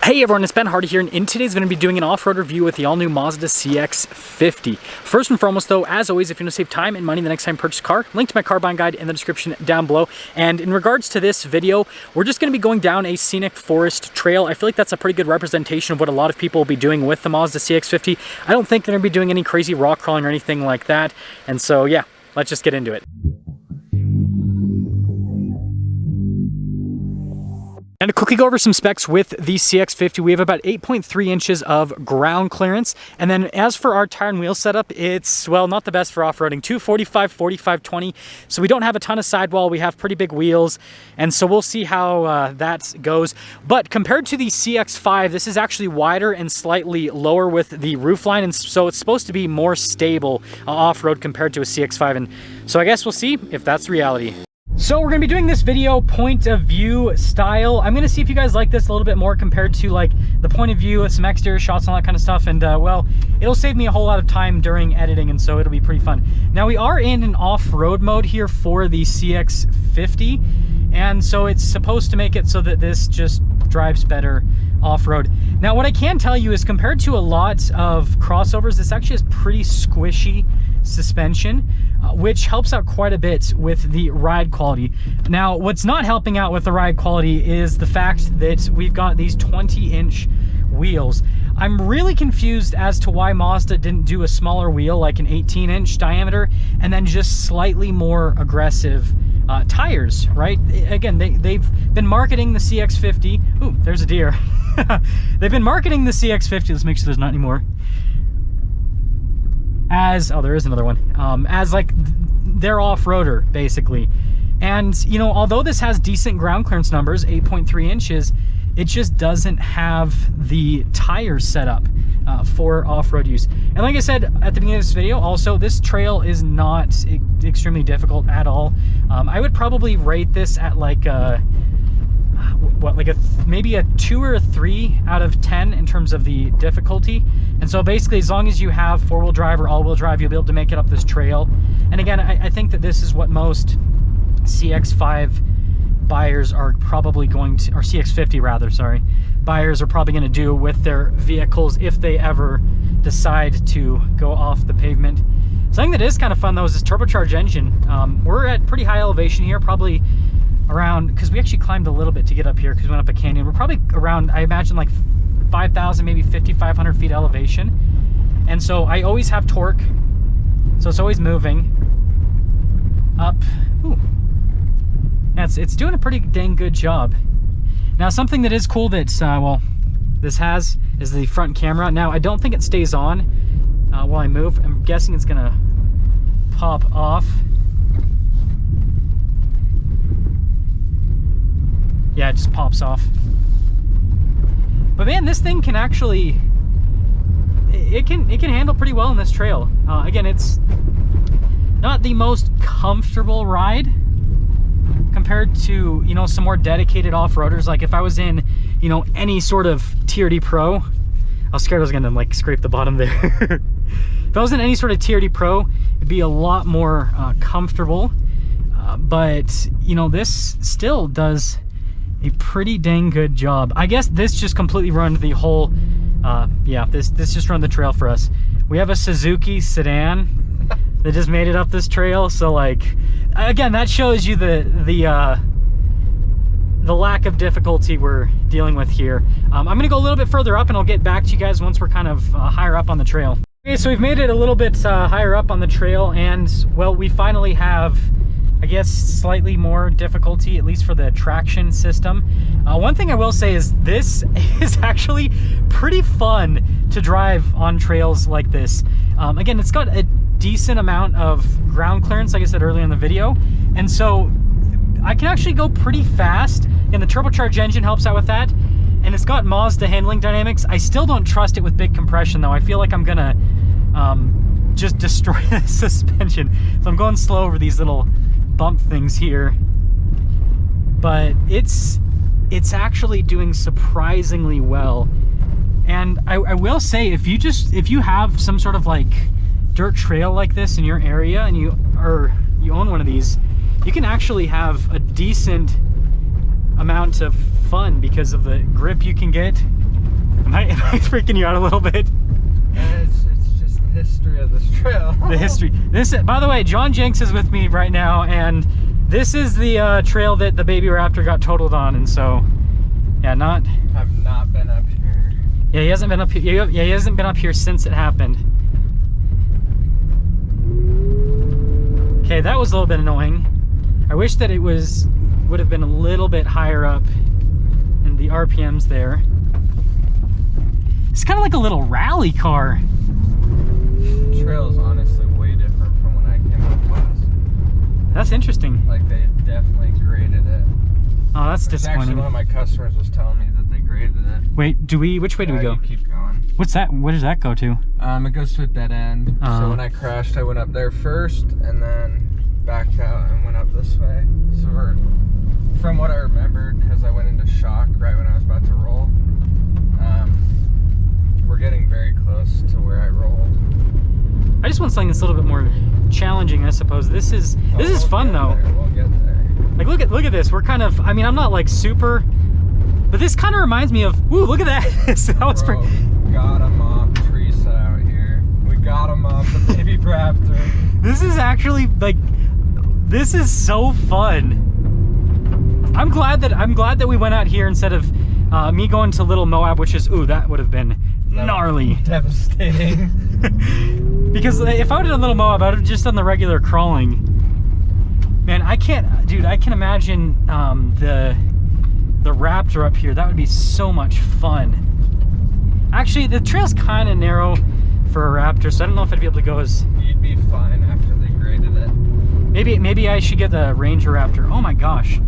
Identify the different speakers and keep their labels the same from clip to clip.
Speaker 1: Hey everyone, it's Ben Hardy here, and in today's going to be doing an off-road review with the all-new Mazda CX-50. First and foremost though, as always, if you want to save time and money the next time you purchase a car, link to my car buying guide in the description down below. And in regards to this video, we're just going to be going down a scenic forest trail. I feel like that's a pretty good representation of what a lot of people will be doing with the Mazda CX-50. I don't think they're going to be doing any crazy rock crawling or anything like that. And so yeah, let's just get into it. And to quickly go over some specs with the CX-50, we have about 8.3 inches of ground clearance. And then as for our tire and wheel setup, it's, well, not the best for off-roading. 245, 45, 20. So we don't have a ton of sidewall. We have pretty big wheels. And so we'll see how that goes. But compared to the CX-5, this is actually wider and slightly lower with the roofline. And so it's supposed to be more stable off-road compared to a CX-5. And so I guess we'll see if that's reality. So we're going to be doing this video point of view style. I'm going to see if you guys like this a little bit more compared to like the point of view with some exterior shots and all that kind of stuff. And well, it'll save me a whole lot of time during editing, and so it'll be pretty fun. Now we are in an off-road mode here for the CX-50, and so it's supposed to make it so that this just drives better off-road. Now what I can tell you is compared to a lot of crossovers, this actually is pretty squishy suspension, which helps out quite a bit with the ride quality. Now what's not helping out with the ride quality is the fact that we've got these 20-inch wheels. I'm really confused as to why Mazda didn't do a smaller wheel, like an 18-inch diameter, and then just slightly more aggressive tires, right? Again, they've been marketing the CX-50. Ooh, there's a deer. They've been marketing the CX-50. Let's make sure there's not any more. As, oh, there is another one. As like their off-roader, basically. And, you know, although this has decent ground clearance numbers, 8.3 inches, it just doesn't have the tires set up for off-road use. And like I said at the beginning of this video, also, this trail is not extremely difficult at all. I would probably rate this at like a, maybe a 2 or a 3 out of 10 in terms of the difficulty. And so basically, as long as you have four-wheel drive or all-wheel drive, you'll be able to make it up this trail. And again, I think that this is what most CX-5 buyers are probably going to, or CX-50 rather, sorry, buyers are probably going to do with their vehicles if they ever decide to go off the pavement. Something that is kind of fun though is this turbocharged engine. We're at pretty high elevation here, probably around, because we actually climbed a little bit to get up here because we went up a canyon. We're probably around, I imagine, like 5,000, maybe 5,500 feet elevation. And so I always have torque, so it's always moving up. Ooh. It's doing a pretty dang good job. Now something that is cool that, well, this has is the front camera. Now I don't think it stays on while I move. I'm guessing it's gonna pop off. Yeah, it just pops off. But man, this thing can actually, it can handle pretty well in this trail. Again, it's not the most comfortable ride compared to, you know, some more dedicated off-roaders. Like if I was in, you know, any sort of TRD Pro, I was scared I was gonna like scrape the bottom there. If I was in any sort of TRD Pro, it'd be a lot more comfortable. But you know, this still does a pretty dang good job. I guess this just completely ruined the whole, yeah, this just ruined the trail for us. We have a Suzuki sedan that just made it up this trail. So like, again, that shows you the lack of difficulty we're dealing with here. I'm gonna go a little bit further up and I'll get back to you guys once we're kind of higher up on the trail. Okay, so we've made it a little bit higher up on the trail, and well, we finally have, I guess, slightly more difficulty, at least for the traction system. One thing I will say is this is actually pretty fun to drive on trails like this. Again, it's got a decent amount of ground clearance, like I said earlier in the video, and so I can actually go pretty fast, and the turbocharged engine helps out with that, and it's got Mazda handling dynamics. I still don't trust it with big compression though. I feel like I'm gonna just destroy the suspension, so I'm going slow over these little bump things here. But it's actually doing surprisingly well. And I will say, if you have some sort of like dirt trail like this in your area and you own one of these, you can actually have a decent amount of fun because of the grip you can get Am I freaking you out a little bit?
Speaker 2: It's just the history of this trail.
Speaker 1: The history. This, by the way, John Jenks is with me right now, and this is the trail that the baby Raptor got totaled on, and so, yeah,
Speaker 2: I've not been up here.
Speaker 1: Yeah, he hasn't been up here. Yeah, he hasn't been up here since it happened. Okay, that was a little bit annoying. I wish that it would have been a little bit higher up in the RPMs there. It's kind of like a little rally car.
Speaker 2: The trail's honestly way different from when I came up last.
Speaker 1: That's interesting.
Speaker 2: Like, they definitely graded it.
Speaker 1: Oh, that's disappointing.
Speaker 2: Actually, one of my customers was telling me that they graded it.
Speaker 1: Wait, which way do we go?
Speaker 2: You keep going.
Speaker 1: What's that? Where does that go to?
Speaker 2: It goes to a dead end. So when I crashed, I went up there first, and then backed out and went up this way. So from what I remembered, because I went into shock right when I was about to roll, we're getting very close to where I rolled.
Speaker 1: I just want something that's a little bit more challenging, I suppose. This is fun though.
Speaker 2: We'll get there.
Speaker 1: Like, look at this. We're kind of, I mean, I'm not like super, but this kind of reminds me of, ooh, look at that. That was pretty.
Speaker 2: Got him off Teresa out here. We got him off the baby Raptor.
Speaker 1: This is actually like, this is so fun. I'm glad that we went out here instead of me going to Little Moab, which is, ooh, that would have been gnarly.
Speaker 2: Devastating.
Speaker 1: Because if I would have done Little Moab, I would have just done the regular crawling. Man, I can imagine the Raptor up here. That would be so much fun. Actually, the trail's kind of narrow for a Raptor, so I don't know if I'd be able to go as...
Speaker 2: You'd be fine after they graded it.
Speaker 1: Maybe I should get the Ranger Raptor. Oh my gosh.
Speaker 2: I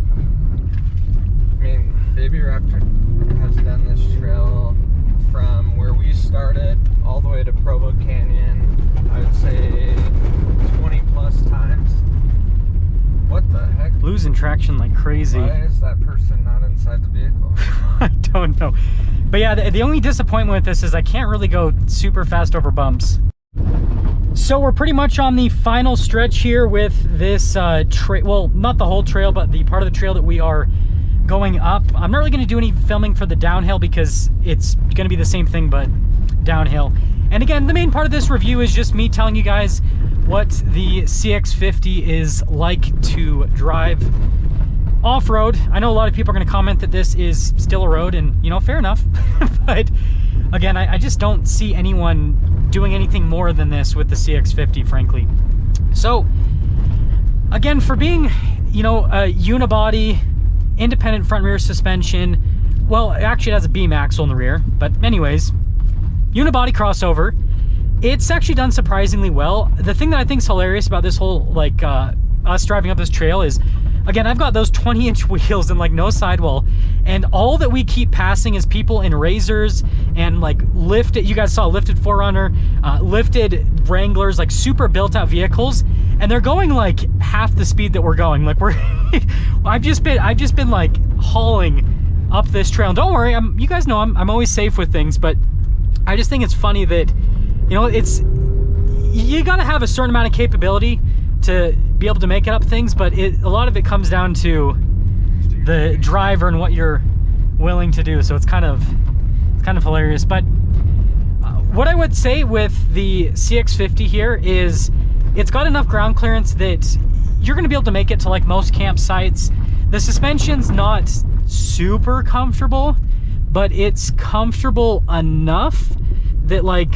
Speaker 2: mean, Baby Raptor has done this trail from where we started all the way to Provo Canyon, I would say 20 plus times. What the heck?
Speaker 1: Losing traction like crazy.
Speaker 2: Why is that person not inside the vehicle?
Speaker 1: I don't know. But yeah, the only disappointment with this is I can't really go super fast over bumps. So we're pretty much on the final stretch here with this trail. Well, not the whole trail, but the part of the trail that we are going up. I'm not really going to do any filming for the downhill because it's going to be the same thing, but downhill. And again, the main part of this review is just me telling you guys what the CX-50 is like to drive off-road. I know a lot of people are going to comment that this is still a road, and you know, fair enough. But again, I just don't see anyone doing anything more than this with the CX-50, frankly. So again, for being, you know, a unibody, independent front rear suspension, well, actually it has a beam axle in the rear, but anyways, unibody crossover, it's actually done surprisingly well. The thing that I think is hilarious about this whole, like, us driving up this trail is, again, I've got those 20-inch wheels and like no sidewall, and all that we keep passing is people in Razors and like lifted, you guys saw lifted 4Runner, lifted Wranglers, like super built out vehicles, and they're going like half the speed that we're going. Like we're, I've just been like hauling up this trail. And don't worry, you guys know I'm always safe with things, but I just think it's funny that, you know, you gotta have a certain amount of capability to be able to make it up things, but a lot of it comes down to the driver and what you're willing to do. So it's kind of hilarious. But what I would say with the CX-50 here is it's got enough ground clearance that you're going to be able to make it to like most campsites. The suspension's not super comfortable, but it's comfortable enough that like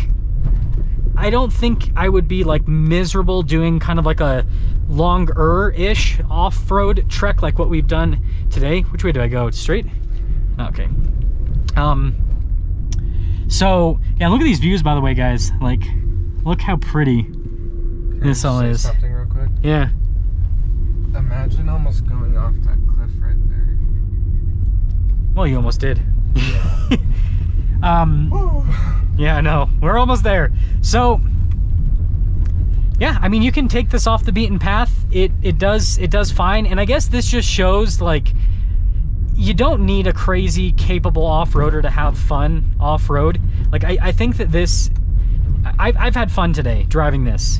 Speaker 1: I don't think I would be like miserable doing kind of like a longer-ish off-road trek like what we've done today. Which way do I go? Straight? Okay. So yeah, look at these views, by the way, guys. Like, look how pretty this all is.
Speaker 2: Something real quick.
Speaker 1: Yeah.
Speaker 2: Imagine almost going off that cliff right there.
Speaker 1: Well, you almost did. Yeah, I know. We're almost there. So yeah, I mean, you can take this off the beaten path. It does fine. And I guess this just shows like you don't need a crazy capable off-roader to have fun off-road. Like I think that this, I've had fun today driving this.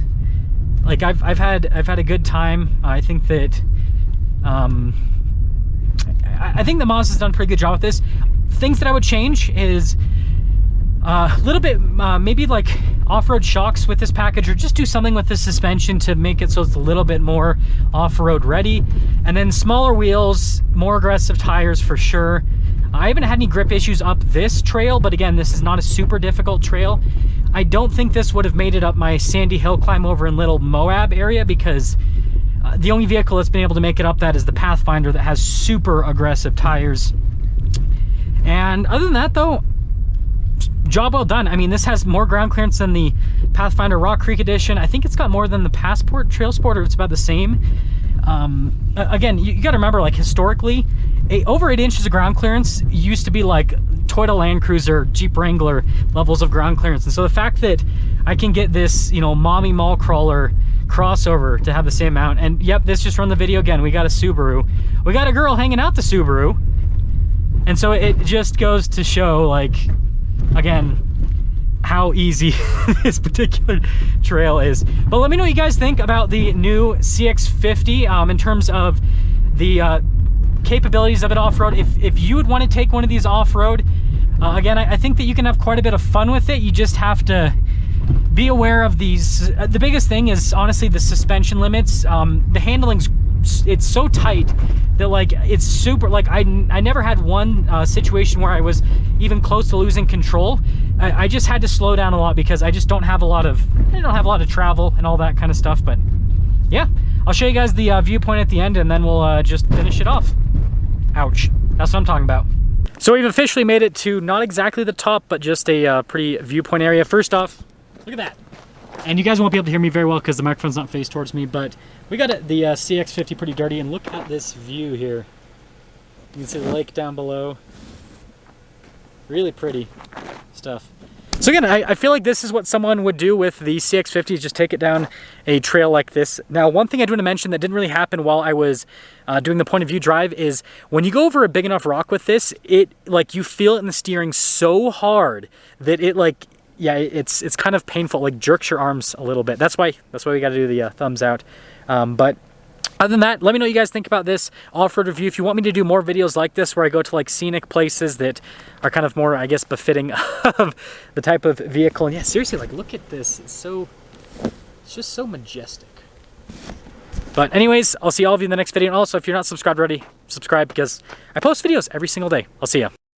Speaker 1: Like I've had a good time. I think that I think the Mazda's done a pretty good job with this. Things that I would change is A little bit, maybe like off-road shocks with this package, or just do something with the suspension to make it so it's a little bit more off-road ready. And then smaller wheels, more aggressive tires for sure. I haven't had any grip issues up this trail, but again, this is not a super difficult trail. I don't think this would have made it up my Sandy Hill climb over in Little Moab area, because the only vehicle that's been able to make it up that is the Pathfinder, that has super aggressive tires. And other than that though, job well done. I mean, this has more ground clearance than the Pathfinder Rock Creek Edition. I think it's got more than the Passport Trail Sport, or it's about the same. Again, you got to remember, like, historically, over 8 inches of ground clearance used to be like Toyota Land Cruiser, Jeep Wrangler levels of ground clearance. And so the fact that I can get this, you know, mommy mall crawler crossover to have the same amount, and yep, this just run the video again, we got a Subaru. We got a girl hanging out the Subaru. And so it just goes to show, like, again, how easy this particular trail is. But let me know what you guys think about the new CX-50 in terms of the capabilities of it off-road. If you would want to take one of these off-road, again, I think that you can have quite a bit of fun with it. You just have to be aware of these. The biggest thing is honestly the suspension limits. The handling's, it's so tight that, like, it's super, like, I never had one situation where I was even close to losing control. I just had to slow down a lot because I just don't have a lot of travel and all that kind of stuff. But yeah, I'll show you guys the viewpoint at the end, and then we'll just finish it off. Ouch, that's what I'm talking about. So we've officially made it to not exactly the top, but just a pretty viewpoint area. First off, look at that. And you guys won't be able to hear me very well because the microphone's not faced towards me, but we got the CX-50 pretty dirty, and look at this view here. You can see the lake down below. Really pretty stuff. So again, I feel like this is what someone would do with the CX-50, is just take it down a trail like this. Now, one thing I do want to mention that didn't really happen while I was doing the point of view drive is when you go over a big enough rock with this, it, like, you feel it in the steering so hard that it, like, yeah, it's kind of painful, like jerks your arms a little bit. That's why we got to do the thumbs out. But other than that, let me know what you guys think about this off-road review. If you want me to do more videos like this where I go to like scenic places that are kind of more, I guess, befitting of the type of vehicle. And yeah, seriously, like, look at this. It's just so majestic. But anyways, I'll see all of you in the next video. And also, if you're not subscribed already, subscribe, because I post videos every single day. I'll see ya.